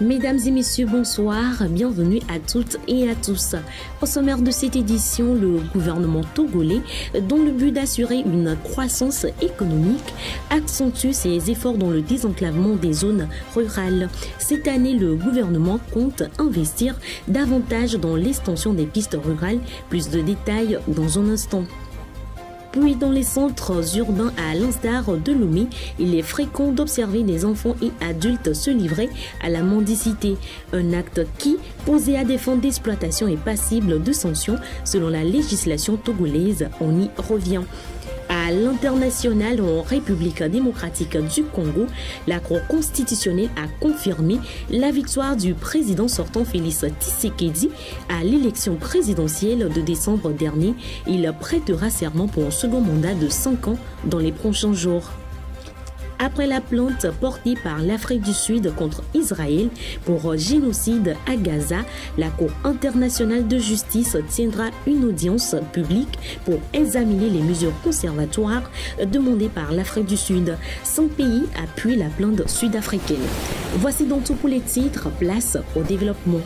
Mesdames et messieurs, bonsoir, bienvenue à toutes et à tous. Au sommaire de cette édition, le gouvernement togolais, dont le but d'assurer une croissance économique, accentue ses efforts dans le désenclavement des zones rurales. Cette année, le gouvernement compte investir davantage dans l'extension des pistes rurales. Plus de détails dans un instant. Puis dans les centres urbains, à l'instar de Lomé, il est fréquent d'observer des enfants et adultes se livrer à la mendicité. Un acte qui, posé à des fins d'exploitation, est passible de sanctions selon la législation togolaise. On y revient. À l'international, en République démocratique du Congo, la Cour constitutionnelle a confirmé la victoire du président sortant Félix Tshisekedi à l'élection présidentielle de décembre dernier. Il prêtera serment pour un second mandat de 5 ans dans les prochains jours. Après la plainte portée par l'Afrique du Sud contre Israël pour génocide à Gaza, la Cour internationale de justice tiendra une audience publique pour examiner les mesures conservatoires demandées par l'Afrique du Sud. 5 pays appuient la plainte sud-africaine. Voici donc tout pour les titres, place au développement.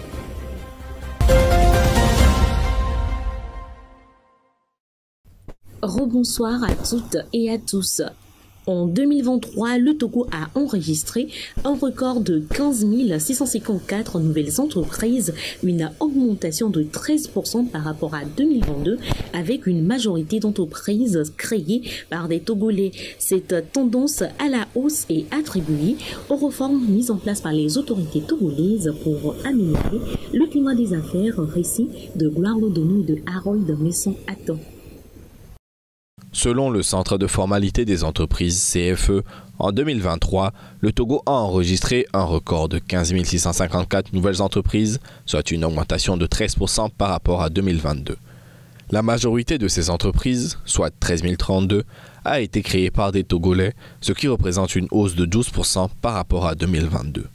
Rebonsoir à toutes et à tous. En 2023, le Togo a enregistré un record de 15 654 nouvelles entreprises, une augmentation de 13% par rapport à 2022, avec une majorité d'entreprises créées par des Togolais. Cette tendance à la hausse est attribuée aux réformes mises en place par les autorités togolaises pour améliorer le climat des affaires. Récit de Gloire Lodonou et de Harold Messon-Atton. Selon le Centre de formalité des entreprises CFE, en 2023, le Togo a enregistré un record de 15 654 nouvelles entreprises, soit une augmentation de 13% par rapport à 2022. La majorité de ces entreprises, soit 13 032, a été créée par des Togolais, ce qui représente une hausse de 12% par rapport à 2022.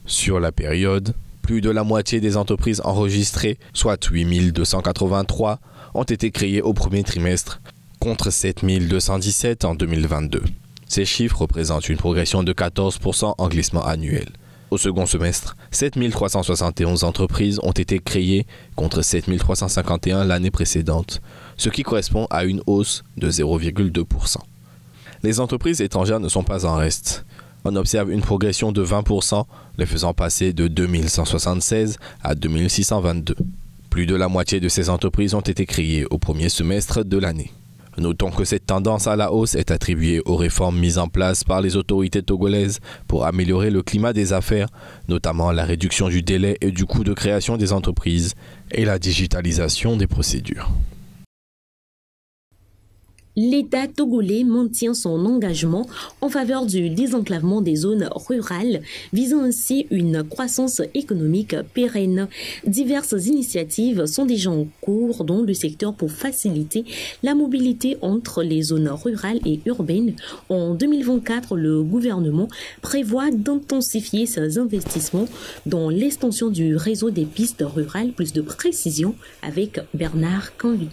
Sur la période, plus de la moitié des entreprises enregistrées, soit 8 283, ont été créées au premier trimestre, contre 7 217 en 2022. Ces chiffres représentent une progression de 14% en glissement annuel. Au second semestre, 7 371 entreprises ont été créées contre 7 351 l'année précédente, ce qui correspond à une hausse de 0,2%. Les entreprises étrangères ne sont pas en reste. On observe une progression de 20%, les faisant passer de 2176 à 2622. Plus de la moitié de ces entreprises ont été créées au premier semestre de l'année. Notons que cette tendance à la hausse est attribuée aux réformes mises en place par les autorités togolaises pour améliorer le climat des affaires, notamment la réduction du délai et du coût de création des entreprises et la digitalisation des procédures. L'État togolais maintient son engagement en faveur du désenclavement des zones rurales, visant ainsi une croissance économique pérenne. Diverses initiatives sont déjà en cours dans le secteur pour faciliter la mobilité entre les zones rurales et urbaines. En 2024, le gouvernement prévoit d'intensifier ses investissements dans l'extension du réseau des pistes rurales. Plus de précisions avec Bernard Canly.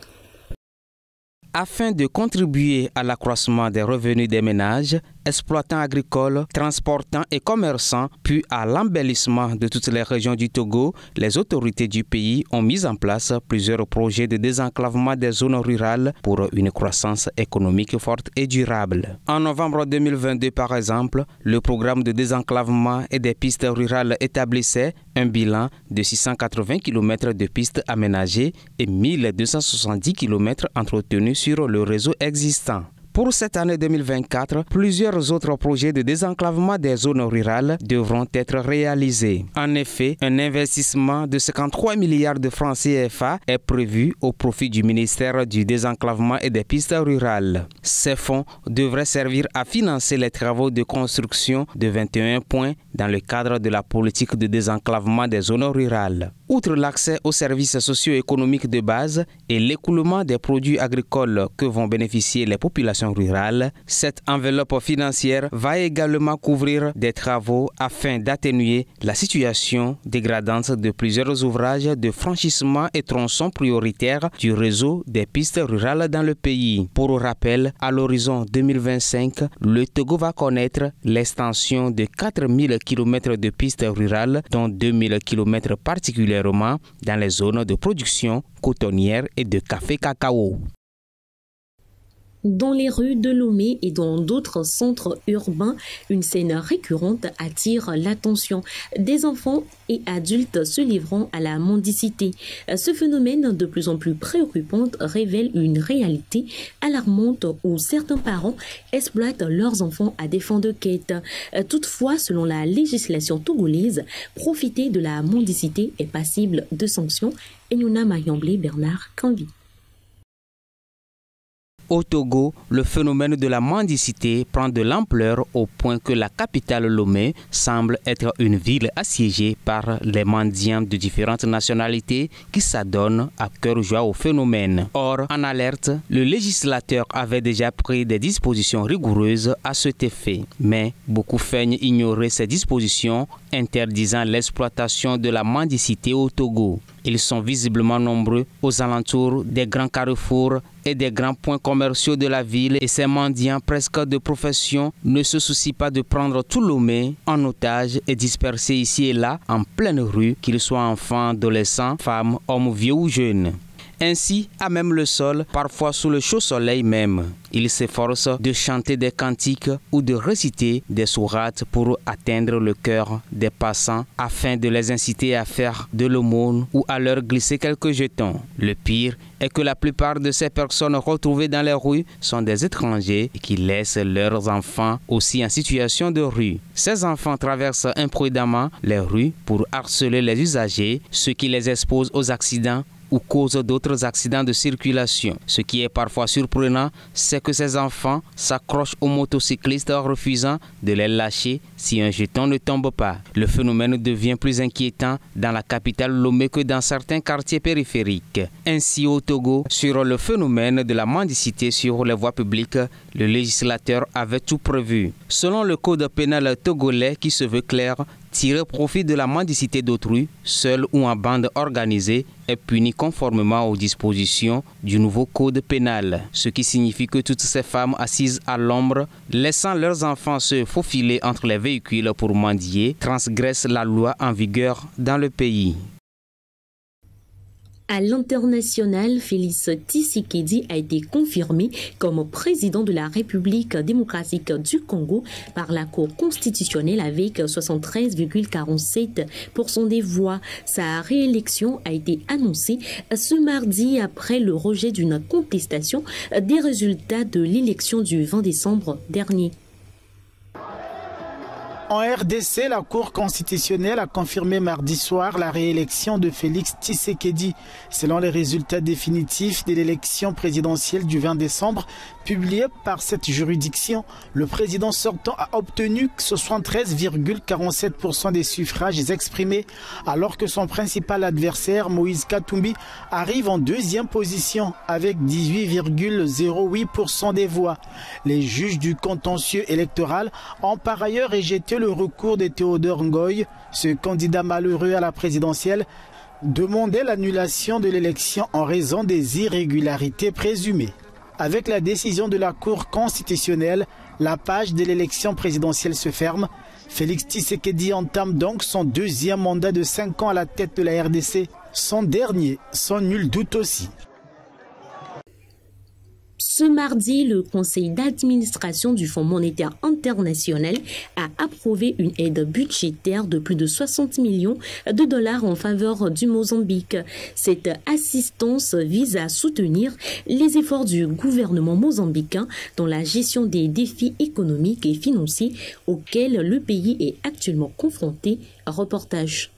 Afin de contribuer à l'accroissement des revenus des ménages, exploitants agricoles, transportants et commerçants, puis à l'embellissement de toutes les régions du Togo, les autorités du pays ont mis en place plusieurs projets de désenclavement des zones rurales pour une croissance économique forte et durable. En novembre 2022, par exemple, le programme de désenclavement et des pistes rurales établissait un bilan de 680 km de pistes aménagées et 1270 km entretenus sur le réseau existant. Pour cette année 2024, plusieurs autres projets de désenclavement des zones rurales devront être réalisés. En effet, un investissement de 53 milliards de francs CFA est prévu au profit du ministère du désenclavement et des pistes rurales. Ces fonds devraient servir à financer les travaux de construction de 21 points dans le cadre de la politique de désenclavement des zones rurales. Outre l'accès aux services socio-économiques de base et l'écoulement des produits agricoles que vont bénéficier les populations rurales, cette enveloppe financière va également couvrir des travaux afin d'atténuer la situation dégradante de plusieurs ouvrages de franchissement et tronçons prioritaires du réseau des pistes rurales dans le pays. Pour rappel, à l'horizon 2025, le Togo va connaître l'extension de 4000 km de pistes rurales, dont 2000 km particulièrement dans les zones de production cotonnière et de café-cacao. Dans les rues de Lomé et dans d'autres centres urbains, une scène récurrente attire l'attention des enfants et adultes se livrant à la mendicité. Ce phénomène de plus en plus préoccupant révèle une réalité alarmante où certains parents exploitent leurs enfants à des fins de quête. Toutefois, selon la législation togolaise, profiter de la mendicité est passible de sanctions. Enyuna Mayamblé, Bernard Kambi. Au Togo, le phénomène de la mendicité prend de l'ampleur au point que la capitale Lomé semble être une ville assiégée par les mendiants de différentes nationalités qui s'adonnent à cœur joie au phénomène. Or, en alerte, le législateur avait déjà pris des dispositions rigoureuses à cet effet. Mais beaucoup feignent ignorer ces dispositions interdisant l'exploitation de la mendicité au Togo. Ils sont visiblement nombreux aux alentours des grands carrefours et des grands points commerciaux de la ville et ces mendiants presque de profession ne se soucient pas de prendre tout Lomé en otage et disperser ici et là en pleine rue, qu'ils soient enfants, adolescents, femmes, hommes, vieux ou jeunes. Ainsi, à même le sol, parfois sous le chaud soleil même, ils s'efforcent de chanter des cantiques ou de réciter des sourates pour atteindre le cœur des passants afin de les inciter à faire de l'aumône ou à leur glisser quelques jetons. Le pire est que la plupart de ces personnes retrouvées dans les rues sont des étrangers qui laissent leurs enfants aussi en situation de rue. Ces enfants traversent imprudemment les rues pour harceler les usagers, ce qui les expose aux accidents ou cause d'autres accidents de circulation. Ce qui est parfois surprenant, c'est que ces enfants s'accrochent aux motocyclistes en refusant de les lâcher si un jeton ne tombe pas. Le phénomène devient plus inquiétant dans la capitale Lomé que dans certains quartiers périphériques. Ainsi au Togo, sur le phénomène de la mendicité sur les voies publiques, le législateur avait tout prévu. Selon le code pénal togolais qui se veut clair, tirer profit de la mendicité d'autrui, seul ou en bande organisée, est puni conformément aux dispositions du nouveau code pénal. Ce qui signifie que toutes ces femmes assises à l'ombre, laissant leurs enfants se faufiler entre les véhicules pour mendier, transgressent la loi en vigueur dans le pays. À l'international, Félix Tshisekedi a été confirmé comme président de la République démocratique du Congo par la Cour constitutionnelle avec 73,47% des voix. Sa réélection a été annoncée ce mardi après le rejet d'une contestation des résultats de l'élection du 20 décembre dernier. En RDC, la Cour constitutionnelle a confirmé mardi soir la réélection de Félix Tshisekedi. Selon les résultats définitifs de l'élection présidentielle du 20 décembre, publiés par cette juridiction, le président sortant a obtenu 73,47% des suffrages exprimés, alors que son principal adversaire, Moïse Katumbi, arrive en deuxième position avec 18,08% des voix. Les juges du contentieux électoral ont par ailleurs rejeté le recours de Théodore Ngoy, ce candidat malheureux à la présidentielle, demandait l'annulation de l'élection en raison des irrégularités présumées. Avec la décision de la Cour constitutionnelle, la page de l'élection présidentielle se ferme. Félix Tshisekedi entame donc son deuxième mandat de 5 ans à la tête de la RDC, son dernier sans nul doute aussi. Ce mardi, le conseil d'administration du Fonds monétaire international a approuvé une aide budgétaire de plus de 60 millions de dollars en faveur du Mozambique. Cette assistance vise à soutenir les efforts du gouvernement mozambicain dans la gestion des défis économiques et financiers auxquels le pays est actuellement confronté. Reportage.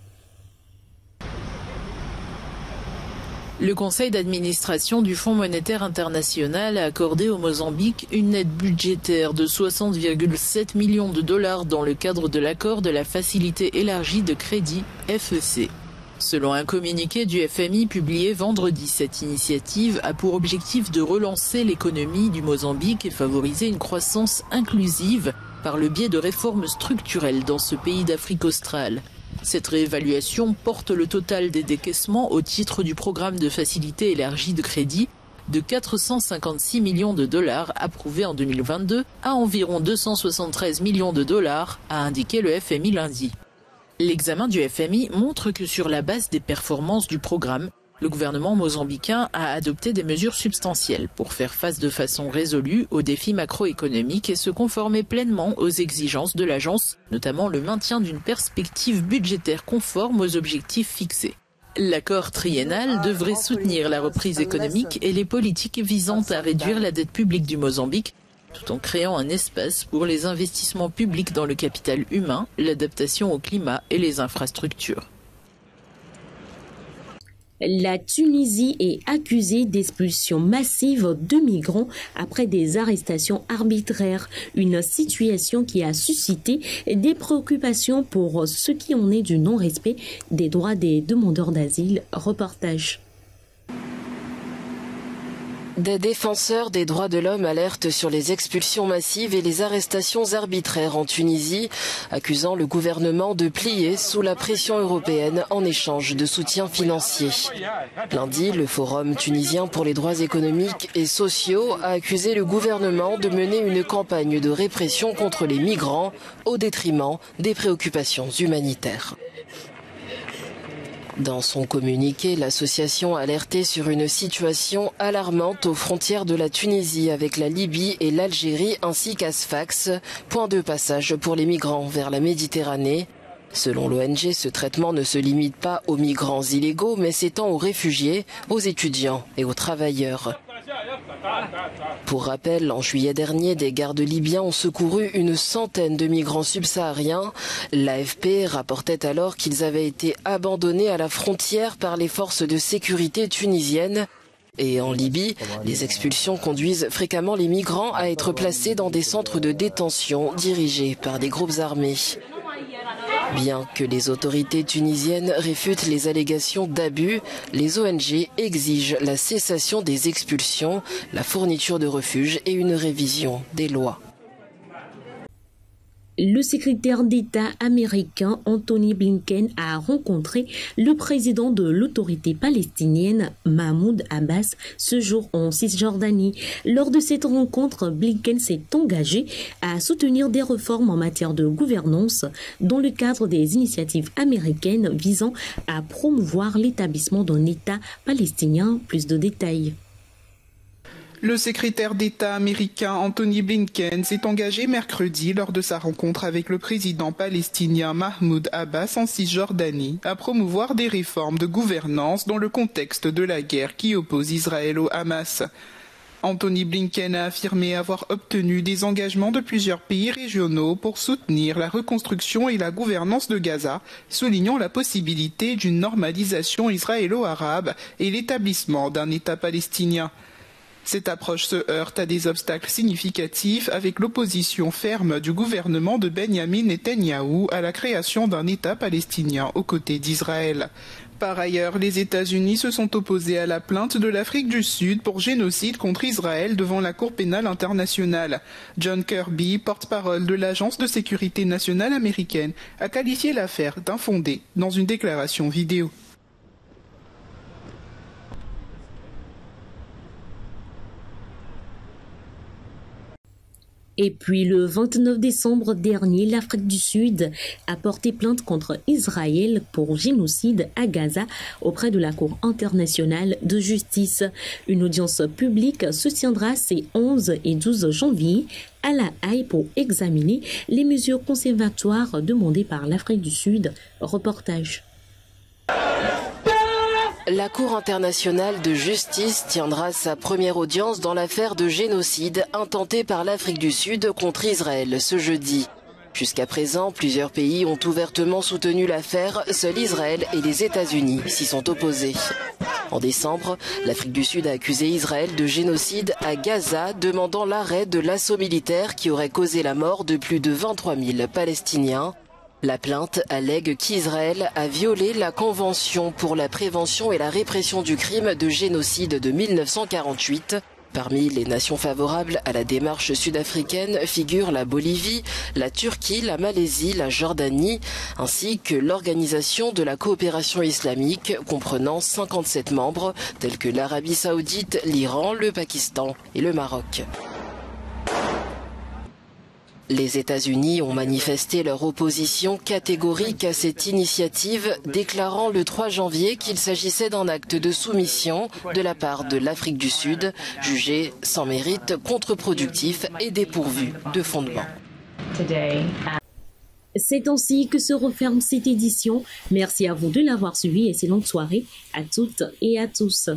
Le conseil d'administration du Fonds monétaire international a accordé au Mozambique une aide budgétaire de 60,7 millions de dollars dans le cadre de l'accord de la facilité élargie de crédit FEC. Selon un communiqué du FMI publié vendredi, cette initiative a pour objectif de relancer l'économie du Mozambique et favoriser une croissance inclusive par le biais de réformes structurelles dans ce pays d'Afrique australe. Cette réévaluation porte le total des décaissements au titre du programme de facilité élargie de crédit de 456 millions de dollars approuvés en 2022 à environ 273 millions de dollars, a indiqué le FMI lundi. L'examen du FMI montre que sur la base des performances du programme, le gouvernement mozambicain a adopté des mesures substantielles pour faire face de façon résolue aux défis macroéconomiques et se conformer pleinement aux exigences de l'agence, notamment le maintien d'une perspective budgétaire conforme aux objectifs fixés. L'accord triennal devrait soutenir la reprise économique et les politiques visant à réduire la dette publique du Mozambique, tout en créant un espace pour les investissements publics dans le capital humain, l'adaptation au climat et les infrastructures. La Tunisie est accusée d'expulsion massive de migrants après des arrestations arbitraires, une situation qui a suscité des préoccupations pour ce qui en est du non-respect des droits des demandeurs d'asile. Reportage. Des défenseurs des droits de l'homme alertent sur les expulsions massives et les arrestations arbitraires en Tunisie, accusant le gouvernement de plier sous la pression européenne en échange de soutien financier. Lundi, le Forum tunisien pour les droits économiques et sociaux a accusé le gouvernement de mener une campagne de répression contre les migrants au détriment des préoccupations humanitaires. Dans son communiqué, l'association a alerté sur une situation alarmante aux frontières de la Tunisie avec la Libye et l'Algérie ainsi qu'à Sfax, point de passage pour les migrants vers la Méditerranée. Selon l'ONG, ce traitement ne se limite pas aux migrants illégaux mais s'étend aux réfugiés, aux étudiants et aux travailleurs. Pour rappel, en juillet dernier, des gardes libyens ont secouru une centaine de migrants subsahariens. L'AFP rapportait alors qu'ils avaient été abandonnés à la frontière par les forces de sécurité tunisiennes. Et en Libye, les expulsions conduisent fréquemment les migrants à être placés dans des centres de détention dirigés par des groupes armés. Bien que les autorités tunisiennes réfutent les allégations d'abus, les ONG exigent la cessation des expulsions, la fourniture de refuges et une révision des lois. Le secrétaire d'État américain Anthony Blinken a rencontré le président de l'autorité palestinienne Mahmoud Abbas ce jour en Cisjordanie. Lors de cette rencontre, Blinken s'est engagé à soutenir des réformes en matière de gouvernance dans le cadre des initiatives américaines visant à promouvoir l'établissement d'un État palestinien. Plus de détails. Le secrétaire d'État américain Anthony Blinken s'est engagé mercredi lors de sa rencontre avec le président palestinien Mahmoud Abbas en Cisjordanie à promouvoir des réformes de gouvernance dans le contexte de la guerre qui oppose Israël au Hamas. Anthony Blinken a affirmé avoir obtenu des engagements de plusieurs pays régionaux pour soutenir la reconstruction et la gouvernance de Gaza, soulignant la possibilité d'une normalisation israélo-arabe et l'établissement d'un État palestinien. Cette approche se heurte à des obstacles significatifs avec l'opposition ferme du gouvernement de Benyamin Netanyahou à la création d'un État palestinien aux côtés d'Israël. Par ailleurs, les États-Unis se sont opposés à la plainte de l'Afrique du Sud pour génocide contre Israël devant la Cour pénale internationale. John Kirby, porte-parole de l'Agence de sécurité nationale américaine, a qualifié l'affaire d'infondée dans une déclaration vidéo. Et puis le 29 décembre dernier, l'Afrique du Sud a porté plainte contre Israël pour génocide à Gaza auprès de la Cour internationale de justice. Une audience publique se tiendra ces 11 et 12 janvier à La Haye pour examiner les mesures conservatoires demandées par l'Afrique du Sud. Reportage. La Cour internationale de justice tiendra sa première audience dans l'affaire de génocide intentée par l'Afrique du Sud contre Israël ce jeudi. Jusqu'à présent, plusieurs pays ont ouvertement soutenu l'affaire, seul Israël et les États-Unis s'y sont opposés. En décembre, l'Afrique du Sud a accusé Israël de génocide à Gaza, demandant l'arrêt de l'assaut militaire qui aurait causé la mort de plus de 23 000 Palestiniens. La plainte allègue qu'Israël a violé la Convention pour la prévention et la répression du crime de génocide de 1948. Parmi les nations favorables à la démarche sud-africaine figurent la Bolivie, la Turquie, la Malaisie, la Jordanie, ainsi que l'Organisation de la coopération islamique comprenant 57 membres, tels que l'Arabie saoudite, l'Iran, le Pakistan et le Maroc. Les États-Unis ont manifesté leur opposition catégorique à cette initiative, déclarant le 3 janvier qu'il s'agissait d'un acte de soumission de la part de l'Afrique du Sud, jugé sans mérite, contre-productif et dépourvu de fondement. C'est ainsi que se referme cette édition. Merci à vous de l'avoir suivi et excellente soirée à toutes et à tous.